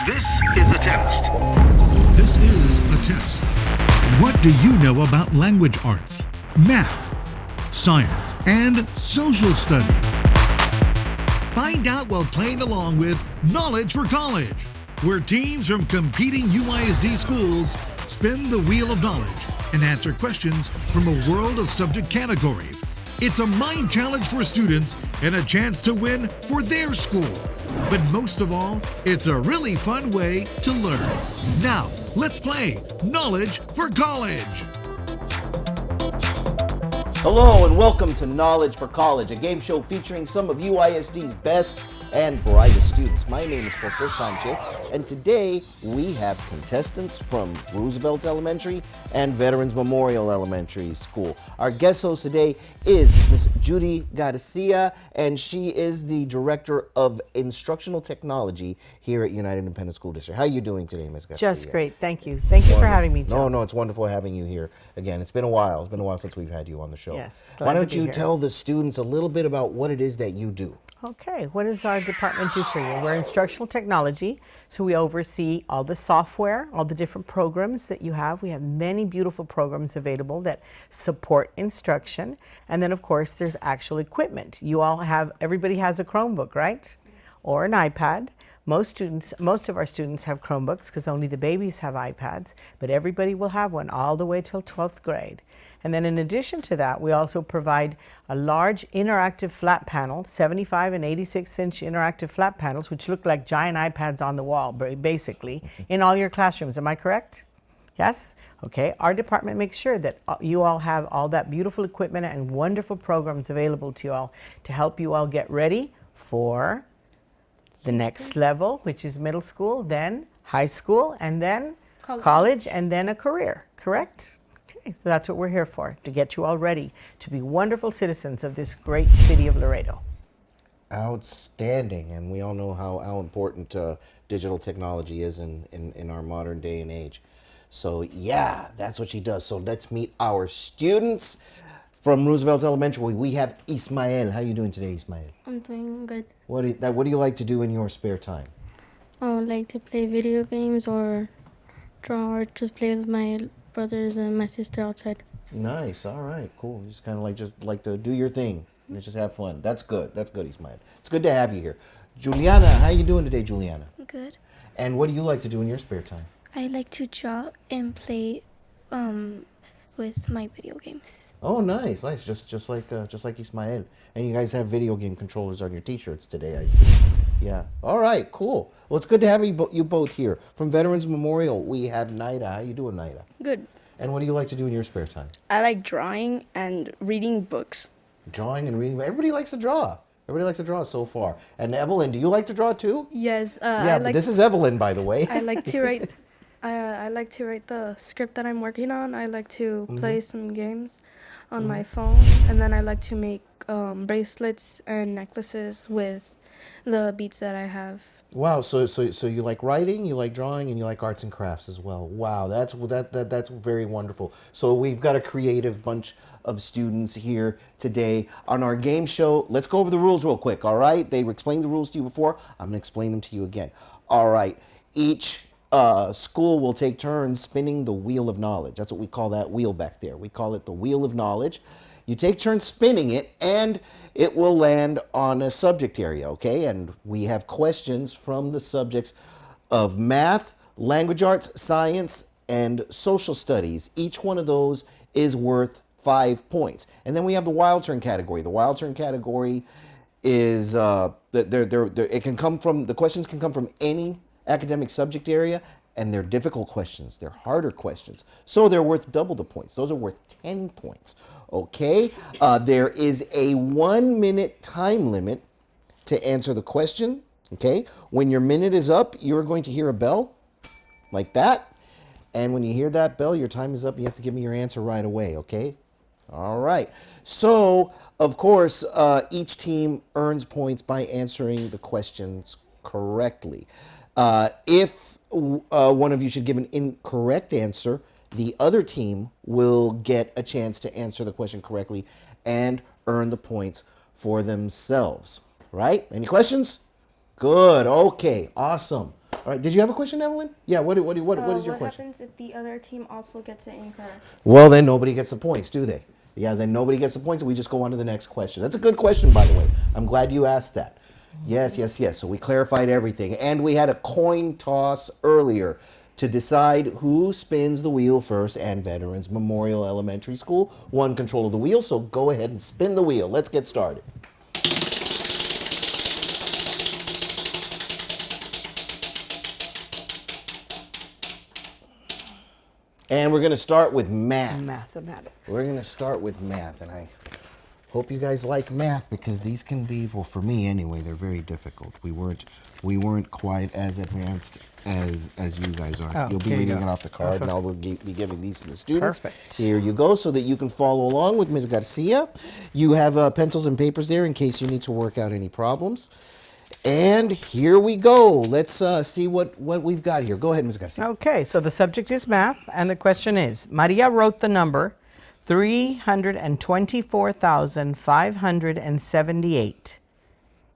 This is a test. This is a test. What do you know about language arts, math, science, and social studies? Find out while playing along with Knowledge for College, where teams from competing UISD schools spin the wheel of knowledge and answer questions from a world of subject categories. It's a mind challenge for students and a chance to win for their school. But most of all, it's a really fun way to learn. Now, let's play Knowledge for College. Hello and welcome to Knowledge for College, a game show featuring some of UISD's best and brightest students. My name is Jose Sanchez, and today we have contestants from Roosevelt Elementary and Veterans Memorial Elementary School. Our guest host today is Miss Judy Garcia, and she is the Director of Instructional Technology here at United Independent School District. How are you doing today, Ms. Garcia? Just great, thank you. Thank you for having me, Joe. No, it's wonderful having you here again. It's been a while. It's been a while since we've had you on the show. Yes, Why glad to don't be you here. tell the students a little bit about what it is that you do? Okay, what does our department do for you? We're instructional technology, so we oversee all the software, all the different programs that you have. We have many beautiful programs available that support instruction. And then, of course, there's actual equipment. Everybody has a Chromebook, right? Or an iPad. Most of our students have Chromebooks because only the babies have iPads, but everybody will have one all the way till 12th grade. And then in addition to that, we also provide a large interactive flat panel, 75 and 86-inch interactive flat panels, which look like giant iPads on the wall, basically, in all your classrooms. Am I correct? Yes? Okay. Our department makes sure that you all have all that beautiful equipment and wonderful programs available to you all to help you all get ready for the next level, which is middle school, then high school, and then college, and then a career, correct? Okay, so that's what we're here for, to get you all ready to be wonderful citizens of this great city of Laredo. Outstanding, and we all know how important digital technology is in our modern day and age. So yeah, that's what she does. So let's meet our students from Roosevelt Elementary. We have Ismael. How are you doing today, Ismael? I'm doing good. What do you like to do in your spare time? I would like to play video games or draw or just play with my brothers and my sister outside. Nice. All right. Cool. Just kind of like to do your thing and just have fun. That's good. That's good, Ismael. It's good to have you here. Juliana, how are you doing today, Juliana? Good. And what do you like to do in your spare time? I like to draw and play with my video games. Oh, nice. Just like Ismael. And you guys have video game controllers on your T-shirts today, I see. Yeah. All right. Cool. Well, it's good to have you both here. From Veterans Memorial, we have Naida. How you doing, Naida? Good. And what do you like to do in your spare time? I like drawing and reading books. Drawing and reading. Everybody likes to draw. Everybody likes to draw so far. And Evelyn, do you like to draw too? Yes. Yeah, but this is Evelyn, by the way. I like to write. I like to write the script that I'm working on. I like to play some games on my phone, and then I like to make bracelets and necklaces with the beads that I have. Wow, so you like writing, you like drawing, and you like arts and crafts as well. Wow, that's very wonderful. So we've got a creative bunch of students here today on our game show. Let's go over the rules real quick, all right? They explained the rules to you before. I'm going to explain them to you again. All right, each school will take turns spinning the wheel of knowledge. That's what we call that wheel back there. We call it the wheel of knowledge. You take turns spinning it, and it will land on a subject area, okay? And we have questions from the subjects of math, language arts, science, and social studies. Each one of those is worth 5 points. And then we have the wild turn category. The wild turn category is the questions can come from any academic subject area, and they're difficult questions. They're harder questions. So they're worth double the points. Those are worth 10 points. Okay? There is a 1-minute time limit to answer the question. Okay? When your minute is up, you're going to hear a bell like that. And when you hear that bell, your time is up. You have to give me your answer right away. Okay? All right. So, of course, each team earns points by answering the questions correctly. If one of you should give an incorrect answer, the other team will get a chance to answer the question correctly and earn the points for themselves. Right? Any questions? Good. Okay. Awesome. All right. Did you have a question, Evelyn? Yeah. What is your question? What happens if the other team also gets it incorrect? Well, then nobody gets the points, do they? Yeah, then nobody gets the points, and we just go on to the next question. That's a good question, by the way. I'm glad you asked that. Yes, yes, yes. So we clarified everything. And we had a coin toss earlier to decide who spins the wheel first, and Veterans Memorial Elementary School won control of the wheel. So go ahead and spin the wheel. Let's get started. And we're going to start with math. Mathematics. We're going to start with math, and I hope you guys like math because these can be, well, for me anyway, they're very difficult. We weren't quite as advanced as you guys are. Oh, You'll be here you reading go. it off the card, Perfect. and I'll be giving these to the students. Perfect. Here you go, so that you can follow along with Ms. Garcia. You have pencils and papers there in case you need to work out any problems. And here we go. Let's see what we've got here. Go ahead, Ms. Garcia. Okay, so the subject is math, and the question is, Maria wrote the number 324,578.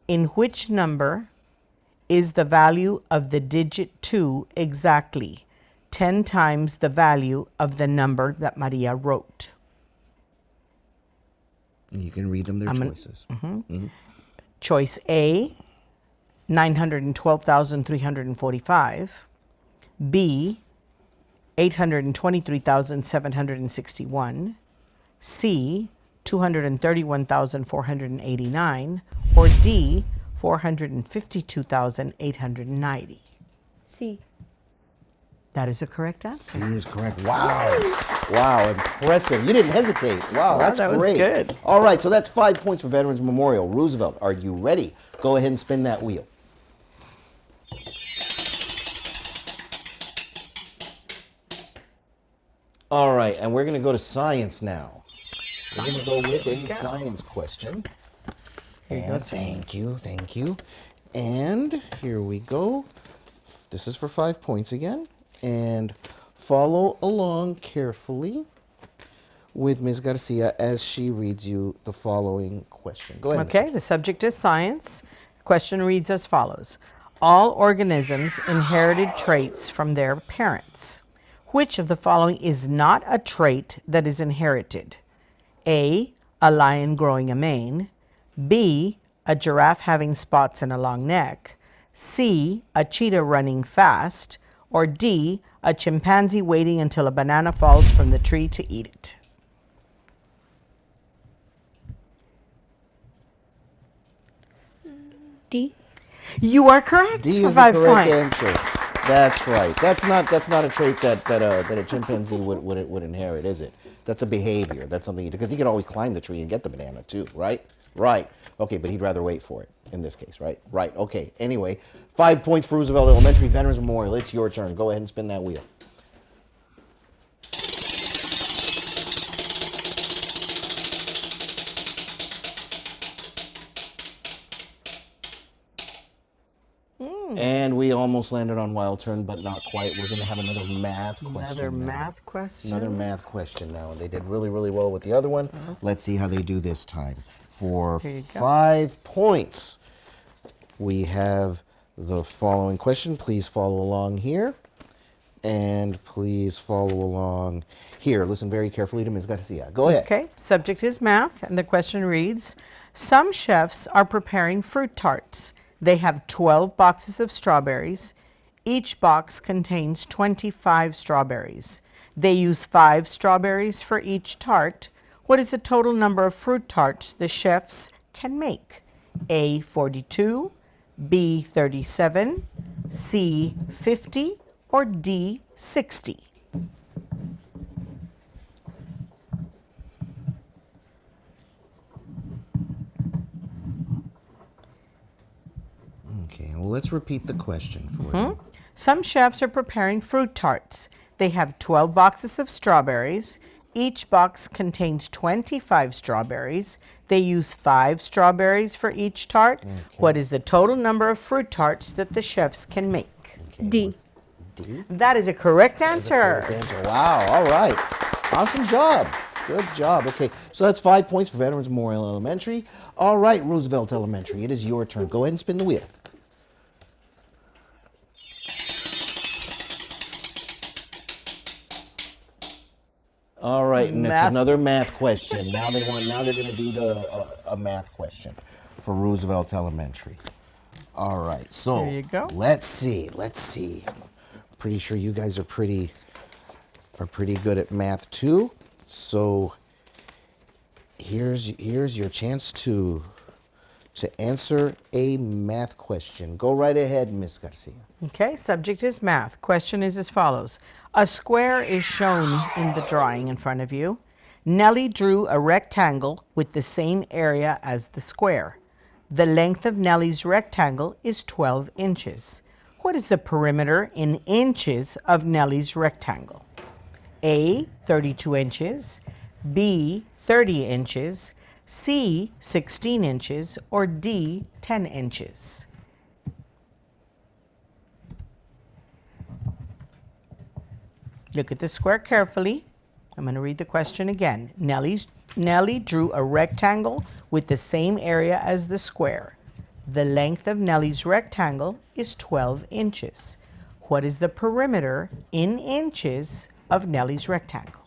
In which number is the value of the digit 2 exactly 10 times the value of the number that Maria wrote? And you can read them their choices. Choice A, 912,345. B, 823,761. C, 231,489. Or D, 452,890. C. That is a correct answer. C is correct. Wow. Wow, impressive. You didn't hesitate. Wow, that's that was great. good. All right, so that's 5 points for Veterans Memorial. Roosevelt, are you ready? Go ahead and spin that wheel. All right, and we're going to go to science now. We're going to go with a science question. And thank you, thank you. And here we go. This is for 5 points again. And follow along carefully with Ms. Garcia as she reads you the following question. Go ahead. Ms. Okay, the subject is science. Question reads as follows. All organisms inherited traits from their parents. Which of the following is not a trait that is inherited? A lion growing a mane. B, a giraffe having spots and a long neck. C, a cheetah running fast. Or D, a chimpanzee waiting until a banana falls from the tree to eat it. D. You are correct. D for is the 5 correct points. answer. That's right. That's not a trait that a chimpanzee would inherit, is it? That's a behavior. That's something because he could always climb the tree and get the banana too, right? Right. Okay, but he'd rather wait for it in this case, right? Right. Okay. Anyway, 5 points for Roosevelt Elementary Veterans Memorial. It's your turn. Go ahead and spin that wheel. And we almost landed on wild turn, but not quite. We're going to have another math question. Another now. math question. Another math question now. And they did really, really well with the other one. Let's see how they do this time. For Here you go. 5 points, we have the following question. Please follow along here. And please follow along here. Listen very carefully to Ms. Garcia. Go ahead. Okay, subject is math, and the question reads, some chefs are preparing fruit tarts. They have 12 boxes of strawberries. Each box contains 25 strawberries. They use 5 strawberries for each tart. What is the total number of fruit tarts the chefs can make? A, 42, B, 37, C, 50, or D, 60? Okay, well, let's repeat the question for you. Some chefs are preparing fruit tarts. They have 12 boxes of strawberries. Each box contains 25 strawberries. They use 5 strawberries for each tart. What is the total number of fruit tarts that the chefs can make? Okay, D. D? That is a correct That's a answer. correct answer. Wow, all right. Awesome job. Good job. Okay, so that's 5 points for Veterans Memorial Elementary. All right, Roosevelt Elementary, it is your turn. Go ahead and spin the wheel. All right, and it's Math. another math question. Now they're going to do a math question for Roosevelt Elementary. All right, so There you go. let's see. I'm pretty sure you guys are pretty good at math too. So here's your chance to answer a math question. Go right ahead, Miss Garcia. Okay, subject is math. Question is as follows. A square is shown in the drawing in front of you. Nellie drew a rectangle with the same area as the square. The length of Nellie's rectangle is 12 inches. What is the perimeter in inches of Nellie's rectangle? A, 32 inches, B, 30 inches, C, 16 inches, or D, 10 inches? Look at the square carefully. I'm going to read the question again. Nellie drew a rectangle with the same area as the square. The length of Nellie's rectangle is 12 inches. What is the perimeter in inches of Nellie's rectangle?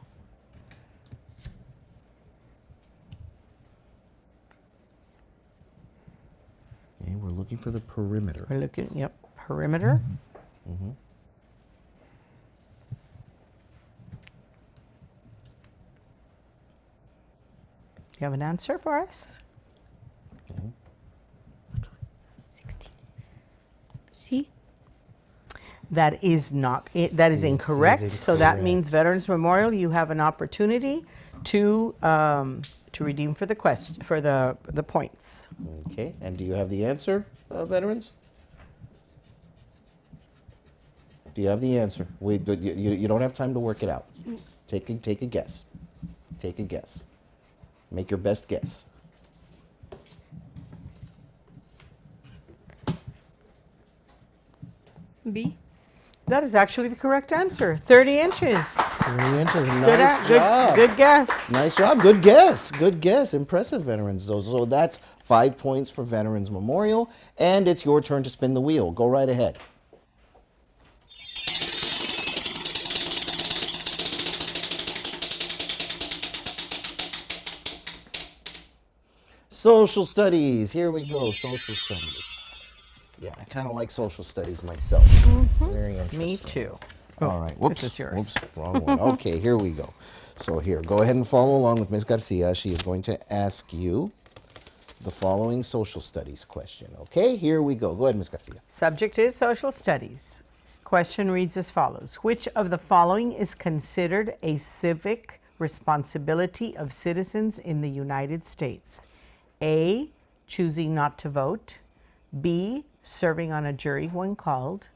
Okay, we're looking for the perimeter. We're looking, yep, perimeter. Mm-hmm. You have an answer for us? Okay. See? That is not it. That is incorrect. So that means Veterans Memorial, you have an opportunity to redeem for the question for the points. Okay, and do you have the answer, veterans? Do you have the answer? You don't have time to work it out. Take a guess. Take a guess. Make your best guess. B. That is actually the correct answer. 30 inches. 30 inches. Nice job. Good guess. Nice job. Good guess. Good guess. Impressive, veterans. So that's 5 points for Veterans Memorial, and it's your turn to spin the wheel. Go right ahead. Social studies. Here we go. Social studies. Yeah, I kind of like social studies myself. Very interesting. Me too. All right. Whoops. This is yours. Whoops. Wrong one. Okay, here we go. So here, go ahead and follow along with Ms. Garcia. She is going to ask you the following social studies question. Okay, here we go. Go ahead, Ms. Garcia. Subject is social studies. Question reads as follows. Which of the following is considered a civic responsibility of citizens in the United States? A, choosing not to vote. B, serving on a jury when called.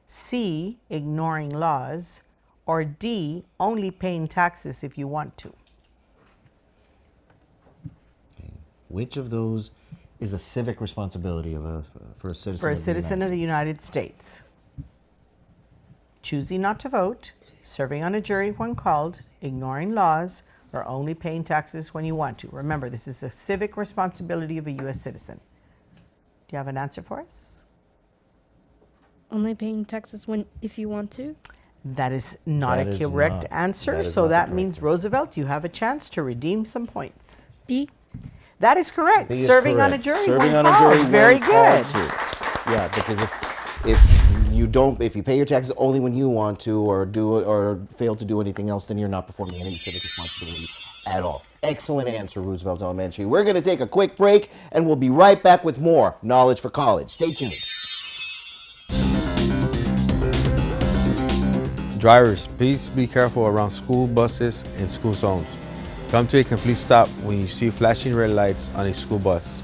C, ignoring laws. Or D, only paying taxes if you want to. Okay. Which of those is a civic responsibility for a citizen? For a citizen of the United States. Choosing not to vote, serving on a jury when called, ignoring laws, or only paying taxes when you want to. Remember, this is a civic responsibility of a U.S. citizen. Do you have an answer for us? Only paying taxes if you want to. That is not That a is correct not- answer. that is So not the that correct means, answer. Roosevelt, you have a chance to redeem some points. B. That is correct. B is Serving on a correct. jury Serving when on a called. jury when Very called good. to. Yeah, because if you pay your taxes only when you want to, or fail to do anything else, then you're not performing any civic responsibility at all. Excellent answer, Roosevelt Elementary. We're going to take a quick break, and we'll be right back with more Knowledge for College. Stay tuned. Drivers, please be careful around school buses and school zones. Come to a complete stop when you see flashing red lights on a school bus.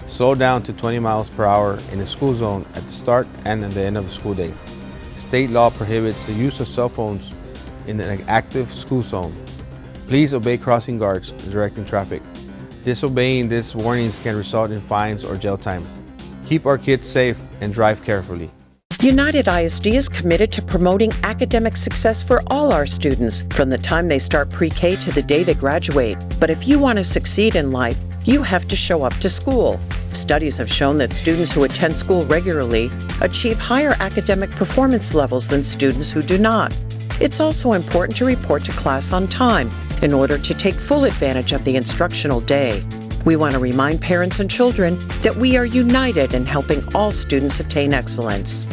Slow down to 20 miles per hour in the school zone at the start and at the end of the school day. State law prohibits the use of cell phones in an active school zone. Please obey crossing guards directing traffic. Disobeying these warnings can result in fines or jail time. Keep our kids safe and drive carefully. United ISD is committed to promoting academic success for all our students from the time they start pre-K to the day they graduate. But if you want to succeed in life, you have to show up to school. Studies have shown that students who attend school regularly achieve higher academic performance levels than students who do not. It's also important to report to class on time in order to take full advantage of the instructional day. We want to remind parents and children that we are united in helping all students attain excellence.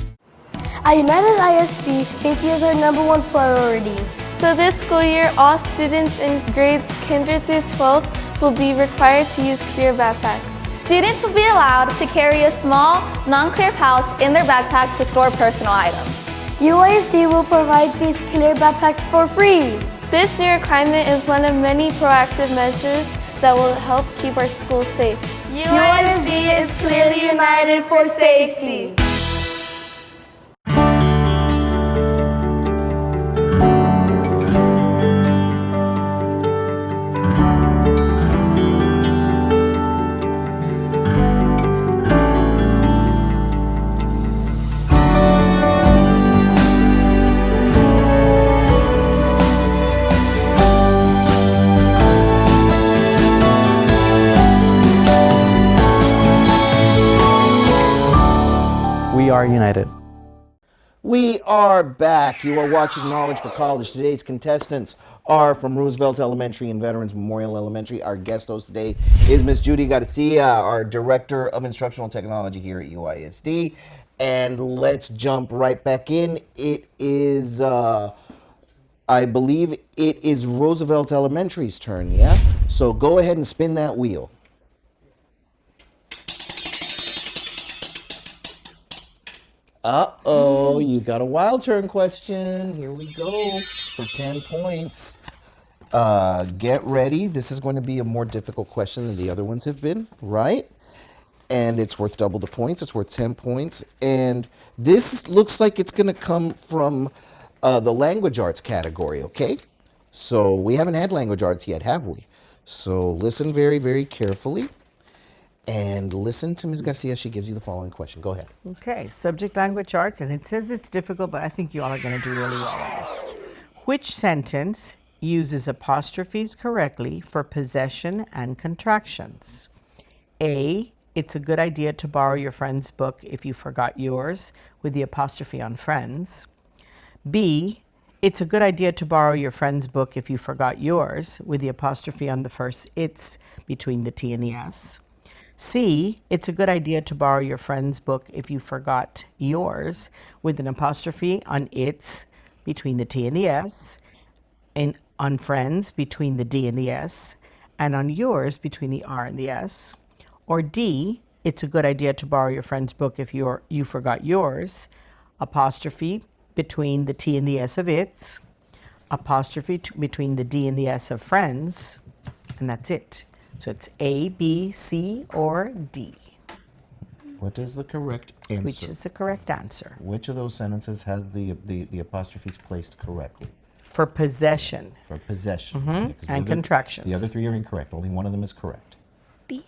At United ISD, safety is our #1 priority. So this school year, all students in grades kinder through 12 will be required to use clear backpacks. Students will be allowed to carry a small, non-clear pouch in their backpacks to store personal items. UISD will provide these clear backpacks for free. This new requirement is one of many proactive measures that will help keep our schools safe. UISD is clearly united for safety. We are united. We are back. You are watching Knowledge for College. Today's contestants are from Roosevelt Elementary and Veterans Memorial Elementary. Our guest host today is Miss Judy Garcia, our Director of Instructional Technology here at UISD. And let's jump right back in. It is, I believe it is Roosevelt Elementary's turn, yeah? So go ahead and spin that wheel. Uh-oh, you got a wild turn question. Here we go for 10 points. Get ready. This is going to be a more difficult question than the other ones have been, right? And it's worth double the points. It's worth 10 points. And this looks like it's going to come from the language arts category, okay? So we haven't had language arts yet, have we? So listen very, very carefully. And listen to Ms. Garcia. She gives you the following question. Go ahead. Okay, subject language arts, and it says it's difficult, but I think you all are going to do really well on this. Which sentence uses apostrophes correctly for possession and contractions? A, it's a good idea to borrow your friend's book if you forgot yours, with the apostrophe on friends. B, it's a good idea to borrow your friend's book if you forgot yours, with the apostrophe on the first it's between the T and the S. C, it's a good idea to borrow your friend's book if you forgot yours, with an apostrophe on its between the T and the S, and on friends between the D and the S, and on yours between the R and the S. Or D, it's a good idea to borrow your friend's book if you forgot yours, apostrophe between the T and the S of its, apostrophe between the D and the S of friends, and that's it. So it's A, B, C, or D. What is the correct answer? Which is the correct answer? Which of those sentences has the apostrophes placed correctly? For possession. For possession. Mm-hmm. Yeah, and contractions. The other three are incorrect. Only one of them is correct. B.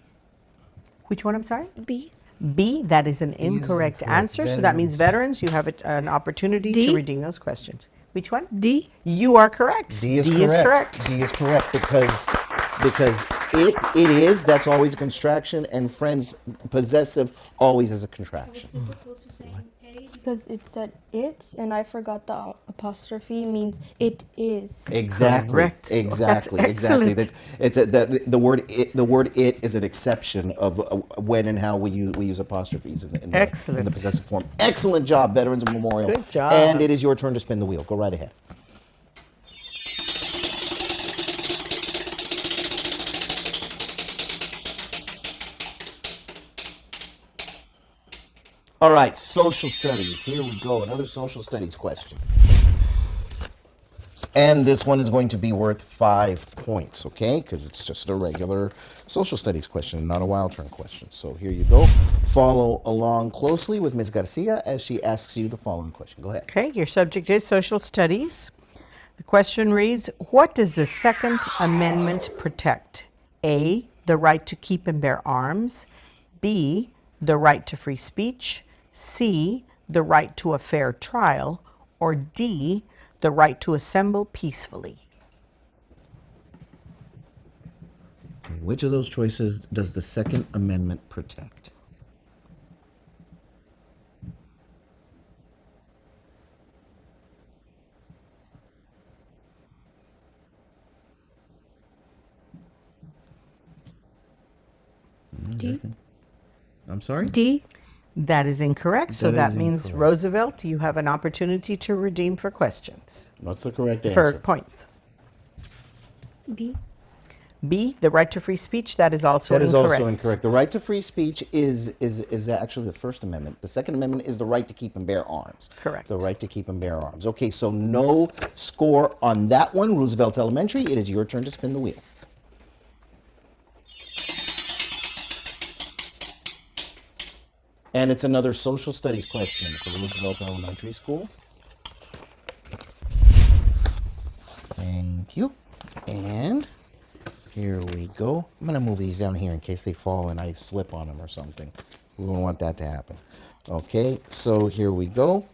Which one, I'm sorry? B. B, that is an incorrect answer. So that means veterans, you have an opportunity to redeem those questions. Which one? D. You are correct. D is correct. D is correct because it is, that's always a contraction, and friends, possessive, always is a contraction. Because it said it, and I forgot the apostrophe means it is. Exactly. Correct. Exactly. That's Exactly. excellent. The word it is an exception of when and how we use apostrophes in the possessive form. Excellent job, Veterans Memorial. Good job. And it is your turn to spin the wheel. Go right ahead. All right, social studies. Here we go. Another social studies question. And this one is going to be worth 5 points, okay? Because it's just a regular social studies question, not a wild turn question. So here you go. Follow along closely with Ms. Garcia as she asks you the following question. Go ahead. Okay, your subject is social studies. The question reads, what does the Second Amendment protect? A, the right to keep and bear arms. B, the right to free speech. C, the right to a fair trial. Or D, the right to assemble peacefully. Which of those choices does the Second Amendment protect? D. I'm sorry? D. That is incorrect. So That that is means, incorrect. Roosevelt, you have an opportunity to redeem for questions, What's the correct for answer? points. B. B, the right to free speech. That is also That is incorrect. also incorrect. The right to free speech is actually the First Amendment. The Second Amendment is the right to keep and bear arms. Correct. The right to keep and bear arms. Okay, so no score on that one. Roosevelt Elementary, it is your turn to spin the wheel. And it's another social studies question for Roosevelt Elementary School. Thank you. And here we go. I'm going to move these down here in case they fall and I slip on them or something. We don't want that to happen. Okay, so here we go.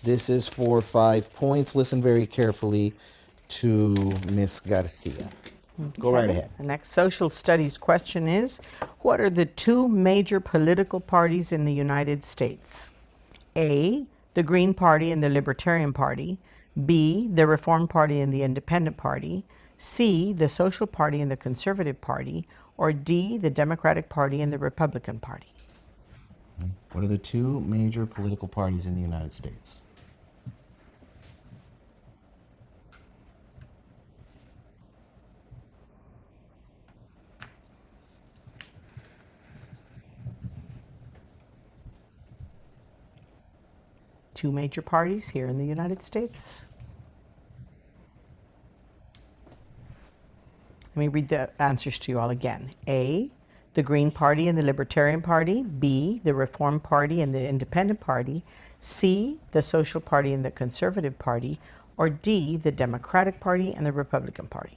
This is for 5 points. Listen very carefully to Miss Garcia. Go right Okay. ahead. The next social studies question is, what are the two major political parties in the United States? A, the Green Party and the Libertarian Party. B, the Reform Party and the Independent Party. C, the Social Party and the Conservative Party. Or D, the Democratic Party and the Republican Party. What are the two major political parties in the United States? Two major parties here in the United States. Let me read the answers to you all again. A, the Green Party and the Libertarian Party. B, the Reform Party and the Independent Party. C, the Social Party and the Conservative Party. Or D, the Democratic Party and the Republican Party.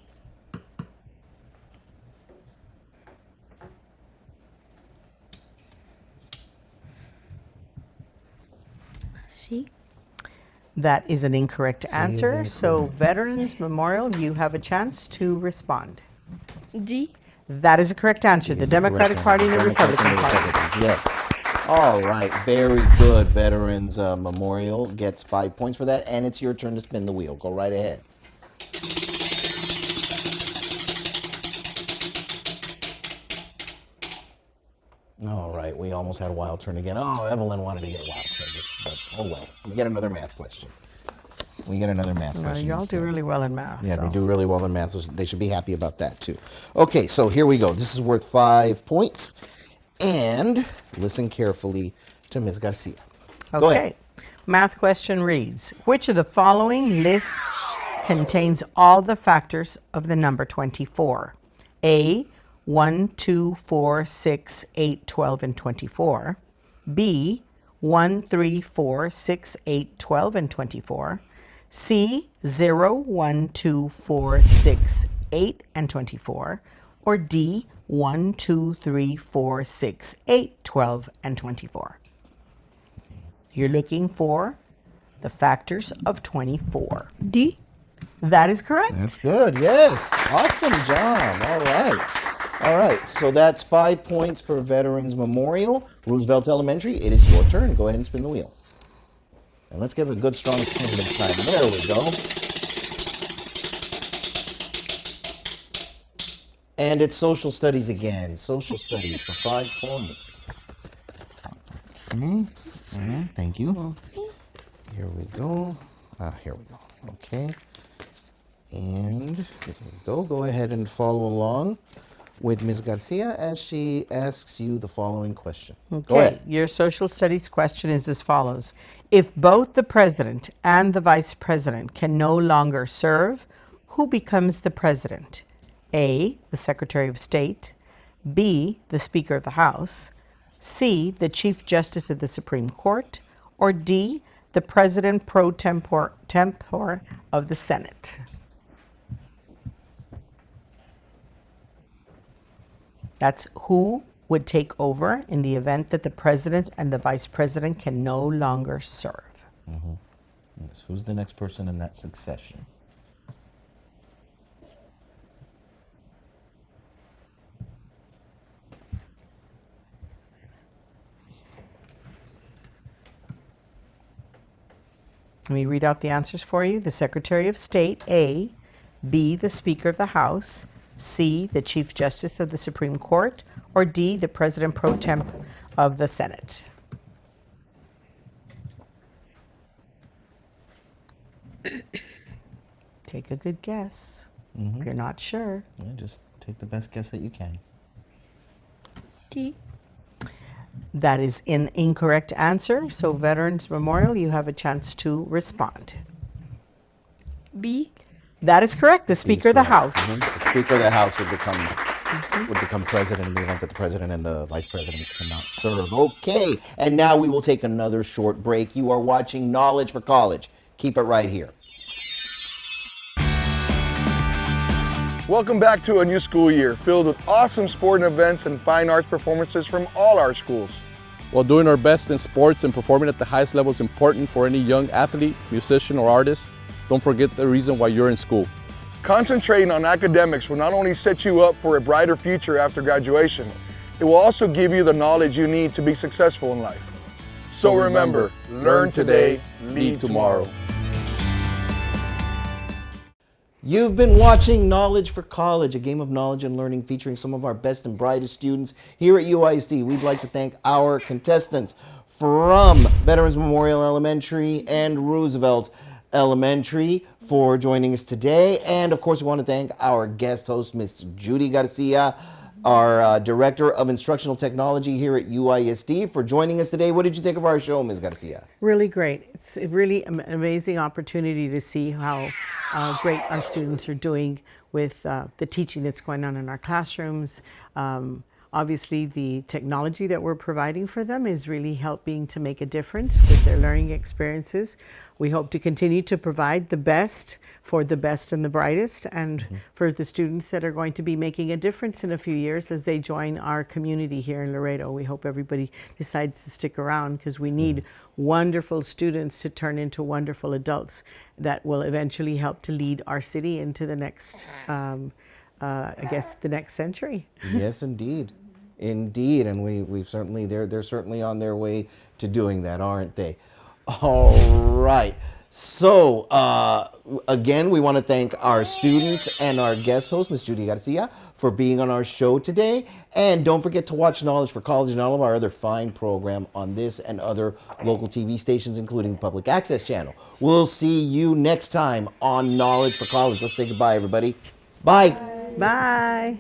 C. That is an incorrect C is answer. So incorrect. Veterans Memorial, you have a chance to respond. D. That is a correct answer. The Democratic Party and the Republican Party. Republicans, yes. All right, very good. Veterans Memorial gets 5 points for that, and it's your turn to spin the wheel. Go right ahead. All right, we almost had a wild turn again. Oh, Evelyn wanted to get a wild turn, but oh well. We get another math question. Y'all do really well in math. Yeah, so. they do really well in math. So they should be happy about that too. Okay, so here we go. This is worth 5 points. And listen carefully to Ms. Garcia. Go ahead. Okay. Math question reads, which of the following lists contains all the factors of the number 24? A, 1, 2, 4, 6, 8, 12, and 24. B, 1, 3, 4, 6, 8, 12, and 24. C, 0, 1, 2, 4, 6, 8, and 24. Or D, 1, 2, 3, 4, 6, 8, 12, and 24. You're looking for the factors of 24. D. That is correct. That's good. Yes. Awesome job. All right. All right. So that's 5 points for Veterans Memorial. Roosevelt Elementary, it is your turn. Go ahead and spin the wheel. And let's give it a good strong spin this time. There we go. And it's social studies again. Social studies for 5 points. Okay. Thank you. Here we go. Here we go. Okay. And here we go. Go ahead and follow along with Ms. Garcia as she asks you the following question. Okay. Go ahead. Your social studies question is as follows. If both the president and the vice president can no longer serve, who becomes the president? A, the Secretary of State. B, the Speaker of the House. C, the Chief Justice of the Supreme Court. Or D, the President pro tempore of the Senate. That's who would take over in the event that the president and the vice president can no longer serve. Yes. Who's the next person in that succession? Let me read out the answers for you. The Secretary of State, A. B, the Speaker of the House. C, the Chief Justice of the Supreme Court. or D, the President Pro Temp of the Senate? Take a good guess. If you're not sure. Yeah, just take the best guess that you can. D. That is an incorrect answer. So Veterans Memorial, you have a chance to respond. B. That is correct. The Speaker of the House. The Speaker of the House would become president in the event that the president and the vice president cannot serve. Okay, and now we will take another short break. You are watching Knowledge for College. Keep it right here. Welcome back to a new school year filled with awesome sporting events and fine arts performances from all our schools. While doing our best in sports and performing at the highest level is important for any young athlete, musician, or artist, don't forget the reason why you're in school. Concentrating on academics will not only set you up for a brighter future after graduation, it will also give you the knowledge you need to be successful in life. So remember, learn today, lead tomorrow. You've been watching Knowledge for College, a game of knowledge and learning featuring some of our best and brightest students here at UISD. We'd like to thank our contestants from Veterans Memorial Elementary and Roosevelt Elementary for joining us today. And of course, we want to thank our guest host, Ms. Judy Garcia, our Director of Instructional Technology here at UISD, for joining us today. What did you think of our show, Ms. Garcia? Really great. It's really an amazing opportunity to see how great our students are doing with the teaching that's going on in our classrooms. Obviously, the technology that we're providing for them is really helping to make a difference with their learning experiences. We hope to continue to provide the best for the best and the brightest, and for the students that are going to be making a difference in a few years as they join our community here in Laredo. We hope everybody decides to stick around, because we need wonderful students to turn into wonderful adults that will eventually help to lead our city into the next, I guess, the next century. Yes, indeed. Indeed, and we've certainly, they're certainly on their way to doing that, aren't they? All right. So, again, we want to thank our students and our guest host, Ms. Judy Garcia, for being on our show today. And don't forget to watch Knowledge for College and all of our other fine program on this and other local TV stations, including the Public Access Channel. We'll see you next time on Knowledge for College. Let's say goodbye, everybody. Bye. Bye.